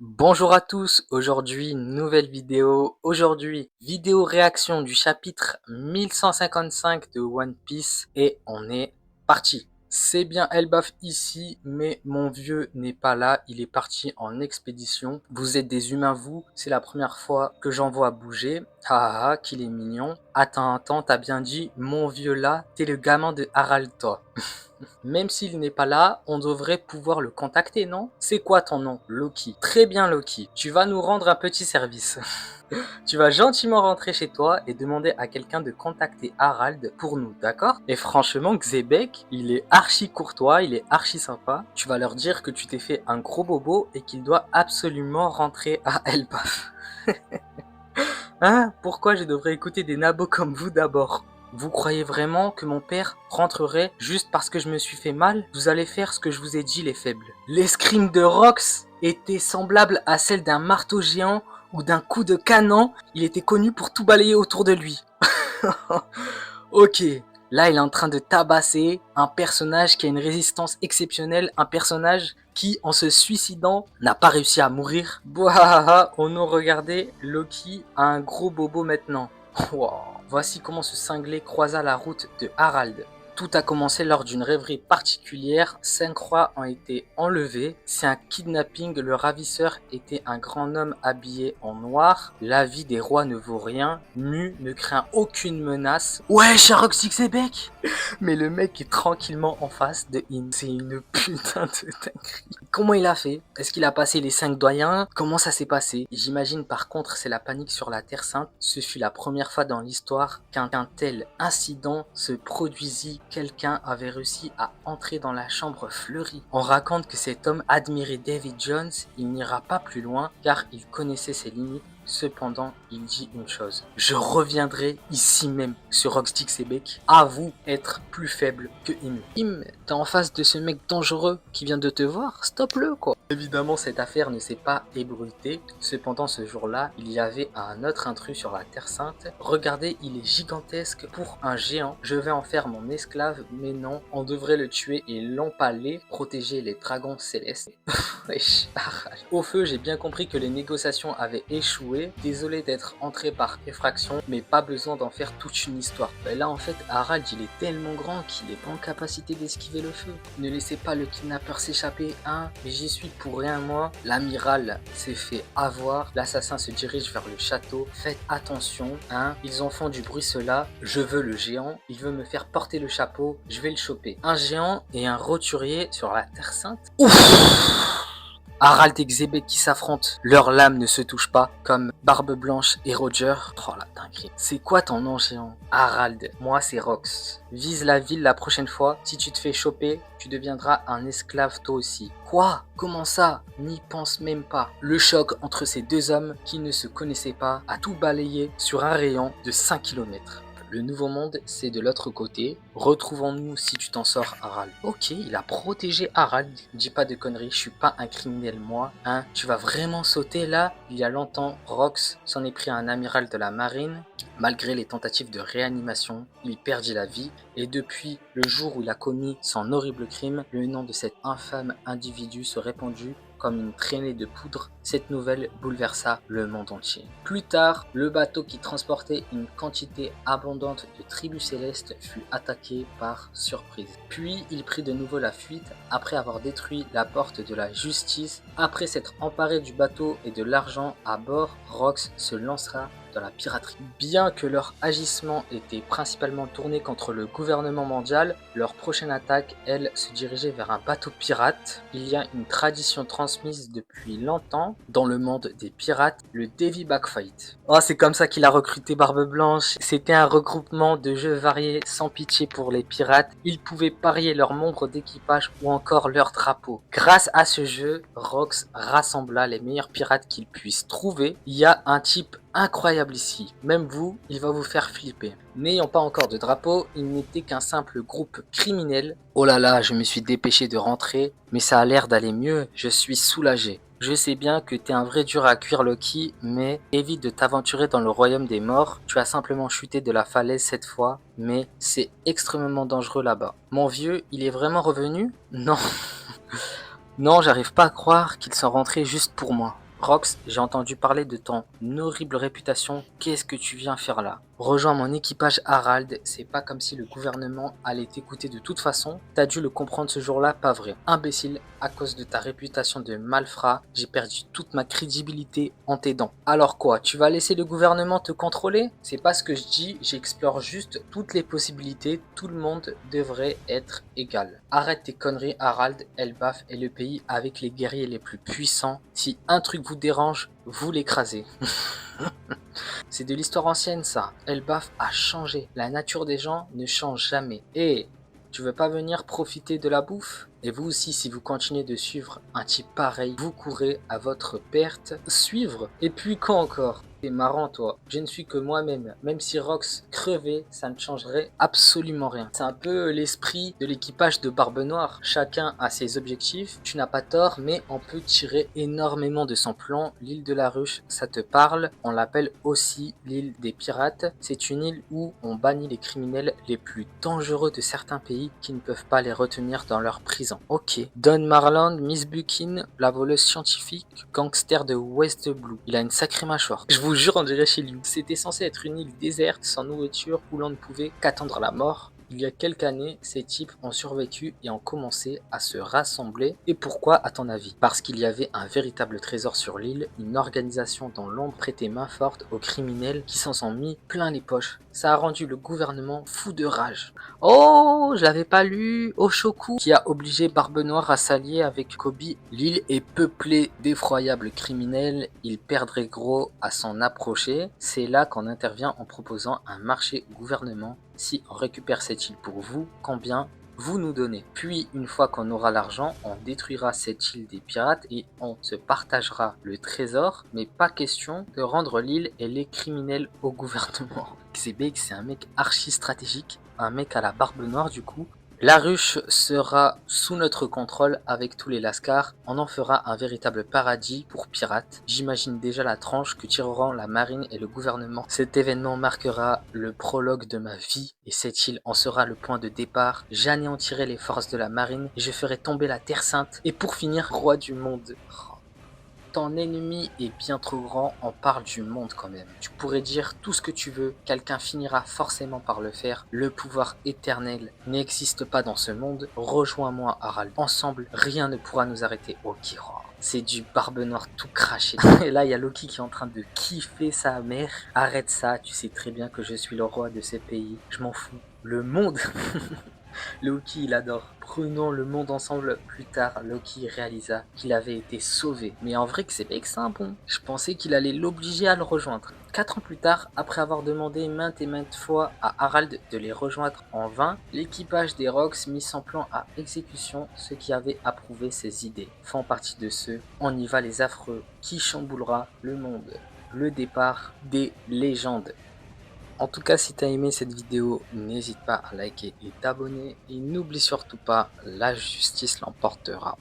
Bonjour à tous, aujourd'hui nouvelle vidéo, vidéo réaction du chapitre 1155 de One Piece et on est parti. C'est bien Elbaf ici, mais mon vieux n'est pas là, il est parti en expédition. Vous êtes des humains vous, c'est la première fois que j'en vois bouger. Ah ah, qu'il est mignon. Attends, t'as bien dit mon vieux là, t'es le gamin de Harald toi. Même s'il n'est pas là, on devrait pouvoir le contacter, non? C'est quoi ton nom? Loki. Très bien Loki, tu vas nous rendre un petit service. Tu vas gentiment rentrer chez toi et demander à quelqu'un de contacter Harald pour nous, d'accord? Et franchement, Xebec, il est archi courtois, il est archi sympa. Tu vas leur dire que tu t'es fait un gros bobo et qu'il doit absolument rentrer à Elbaf. Hein? Pourquoi je devrais écouter des nabos comme vous d'abord? Vous croyez vraiment que mon père rentrerait juste parce que je me suis fait mal? Vous allez faire ce que je vous ai dit les faibles. L'escrime de Rox était semblable à celle d'un marteau géant ou d'un coup de canon. Il était connu pour tout balayer autour de lui. Ok, là il est en train de tabasser un personnage qui a une résistance exceptionnelle, un personnage qui, en se suicidant, n'a pas réussi à mourir. Bouhaha, oh non, regardez, Loki a un gros bobo maintenant. Wow. Voici comment ce cinglé croisa la route de Harald. Tout a commencé lors d'une rêverie particulière, 5 rois ont été enlevés, c'est un kidnapping, le ravisseur était un grand homme habillé en noir, la vie des rois ne vaut rien, Mu ne craint aucune menace. Ouais, Sherlock Sixebec. Mais le mec est tranquillement en face de In, c'est une putain de dinguerie. Comment il a fait? Est-ce qu'il a passé les 5 doyens? Comment ça s'est passé? J'imagine par contre c'est la panique sur la Terre Sainte. Ce fut la première fois dans l'histoire qu'un tel incident se produisit. Quelqu'un avait réussi à entrer dans la chambre fleurie. On raconte que cet homme admirait David Jones. Il n'ira pas plus loin car il connaissait ses limites. Cependant, il dit une chose. Je reviendrai ici même sur Rockstick Sebec. À vous être plus faible que Im. Im, t'es en face de ce mec dangereux qui vient de te voir. Stop-le quoi. Évidemment, cette affaire ne s'est pas ébruitée. Cependant, ce jour-là, il y avait un autre intrus sur la Terre Sainte. Regardez, il est gigantesque pour un géant. Je vais en faire mon esclave, mais non, on devrait le tuer et l'empaler, protéger les dragons célestes. Wesh, au feu, j'ai bien compris que les négociations avaient échoué. Désolé d'être entré par effraction, mais pas besoin d'en faire toute une histoire. Et là, en fait, Harald, il est tellement grand qu'il n'est pas en capacité d'esquiver le feu. Ne laissez pas le kidnappeur s'échapper, hein. Mais j'y suis pour rien, moi. L'amiral s'est fait avoir. L'assassin se dirige vers le château. Faites attention, hein. Ils en font du bruit, ceux-là. Je veux le géant. Il veut me faire porter le chapeau. Je vais le choper. Un géant et un roturier sur la Terre Sainte. Ouf! Harald et Xebec qui s'affrontent, leurs lames ne se touchent pas, comme Barbe Blanche et Roger. Oh la dinguerie. C'est quoi ton nom géant? Harald, moi c'est Rox. Vise la ville la prochaine fois, si tu te fais choper, tu deviendras un esclave toi aussi. Quoi? Comment ça? N'y pense même pas. Le choc entre ces deux hommes qui ne se connaissaient pas a tout balayé sur un rayon de 5 km. Le nouveau monde, c'est de l'autre côté. Retrouvons-nous si tu t'en sors, Harald. Ok, il a protégé Harald. Dis pas de conneries, je suis pas un criminel, moi. Hein, tu vas vraiment sauter là? Il y a longtemps, Rox s'en est pris à un amiral de la marine. Malgré les tentatives de réanimation, il perdit la vie. Et depuis le jour où il a commis son horrible crime, le nom de cet infâme individu se répandit comme une traînée de poudre. Cette nouvelle bouleversa le monde entier. Plus tard, le bateau qui transportait une quantité abondante de tribus célestes fut attaqué par surprise. Puis il prit de nouveau la fuite après avoir détruit la porte de la justice. Après s'être emparé du bateau et de l'argent à bord, Rox se lancera dans la piraterie. Bien que leur agissement était principalement tourné contre le gouvernement mondial, leur prochaine attaque, elle, se dirigeait vers un bateau pirate. Il y a une tradition transmise depuis longtemps dans le monde des pirates, le Davy Backfight. Oh, c'est comme ça qu'il a recruté Barbe Blanche. C'était un regroupement de jeux variés sans pitié pour les pirates. Ils pouvaient parier leurs membres d'équipage ou encore leur drapeau. Grâce à ce jeu, Rox rassembla les meilleurs pirates qu'il puisse trouver. Il y a un type incroyable ici, même vous, il va vous faire flipper. N'ayant pas encore de drapeau, il n'était qu'un simple groupe criminel. Oh là là, je me suis dépêché de rentrer, mais ça a l'air d'aller mieux, je suis soulagé. Je sais bien que t'es un vrai dur à cuire Loki, mais évite de t'aventurer dans le royaume des morts. Tu as simplement chuté de la falaise cette fois, mais c'est extrêmement dangereux là-bas. Mon vieux, il est vraiment revenu? Non. Non, j'arrive pas à croire qu'ils sont rentrés juste pour moi. Rox, j'ai entendu parler de ton horrible réputation, qu'est-ce que tu viens faire là? Rejoins mon équipage Harald, c'est pas comme si le gouvernement allait t'écouter de toute façon, t'as dû le comprendre ce jour-là, pas vrai. Imbécile, à cause de ta réputation de malfrat, j'ai perdu toute ma crédibilité en t'aidant. Alors quoi, tu vas laisser le gouvernement te contrôler? C'est pas ce que je dis, j'explore juste toutes les possibilités, tout le monde devrait être égal. Arrête tes conneries Harald, Elbaf est le pays avec les guerriers les plus puissants. Si un truc vous dérange, vous l'écrasez. C'est de l'histoire ancienne ça. Elbaf a changé. La nature des gens ne change jamais. Et tu veux pas venir profiter de la bouffe? Et vous aussi, si vous continuez de suivre un type pareil, vous courez à votre perte. Suivre? Et puis quand encore? T'es marrant toi. Je ne suis que moi-même. Même si Rox crevait, ça ne changerait absolument rien. C'est un peu l'esprit de l'équipage de Barbe Noire. Chacun a ses objectifs. Tu n'as pas tort, mais on peut tirer énormément de son plan. L'île de la Ruche, ça te parle. On l'appelle aussi l'île des pirates. C'est une île où on bannit les criminels les plus dangereux de certains pays qui ne peuvent pas les retenir dans leur prison. Ok. Don Marland, Miss Buckin, la voleuse scientifique, gangster de West Blue. Il a une sacrée mâchoire. Je vous jure, on dirait chez lui. C'était censé être une île déserte, sans nourriture, où l'on ne pouvait qu'attendre la mort. Il y a quelques années, ces types ont survécu et ont commencé à se rassembler. Et pourquoi, à ton avis? Parce qu'il y avait un véritable trésor sur l'île, une organisation dont l'ombre prêtait main forte aux criminels qui s'en sont mis plein les poches. Ça a rendu le gouvernement fou de rage. Oh, je l'avais pas lu. Oshoku, qui a obligé Barbe Noire à s'allier avec Kobe. L'île est peuplée d'effroyables criminels. Ils perdraient gros à s'en approcher. C'est là qu'on intervient en proposant un marché au gouvernement. Si on récupère cette île pour vous, combien vous nous donnez? Puis, une fois qu'on aura l'argent, on détruira cette île des pirates et on se partagera le trésor. Mais pas question de rendre l'île et les criminels au gouvernement. Xebec, c'est un mec archi stratégique, un mec à la barbe noire du coup. La ruche sera sous notre contrôle avec tous les lascars. On en fera un véritable paradis pour pirates. J'imagine déjà la tranche que tireront la marine et le gouvernement. Cet événement marquera le prologue de ma vie et cette île en sera le point de départ. J'anéantirai les forces de la marine et je ferai tomber la Terre Sainte. Et pour finir, roi du monde. Ton ennemi est bien trop grand, on parle du monde quand même. Tu pourrais dire tout ce que tu veux, quelqu'un finira forcément par le faire. Le pouvoir éternel n'existe pas dans ce monde. Rejoins-moi Harald. Ensemble, rien ne pourra nous arrêter. Ok, oh, c'est du Barbe Noire tout craché. Et là, il y a Loki qui est en train de kiffer sa mère. Arrête ça, tu sais très bien que je suis le roi de ce pays. Je m'en fous. Le monde Loki, il adore. Prenons le monde ensemble. Plus tard, Loki réalisa qu'il avait été sauvé. Mais en vrai que c'est pas que c'est un bon. Je pensais qu'il allait l'obliger à le rejoindre. 4 ans plus tard, après avoir demandé maintes et maintes fois à Harald de les rejoindre en vain, l'équipage des Rox mit son plan à exécution. Ceux qui avaient approuvé ses idées font partie de ceux, on y va les affreux, qui chamboulera le monde. Le départ des légendes. En tout cas, si tu as aimé cette vidéo, n'hésite pas à liker et t'abonner. Et n'oublie surtout pas, la justice l'emportera.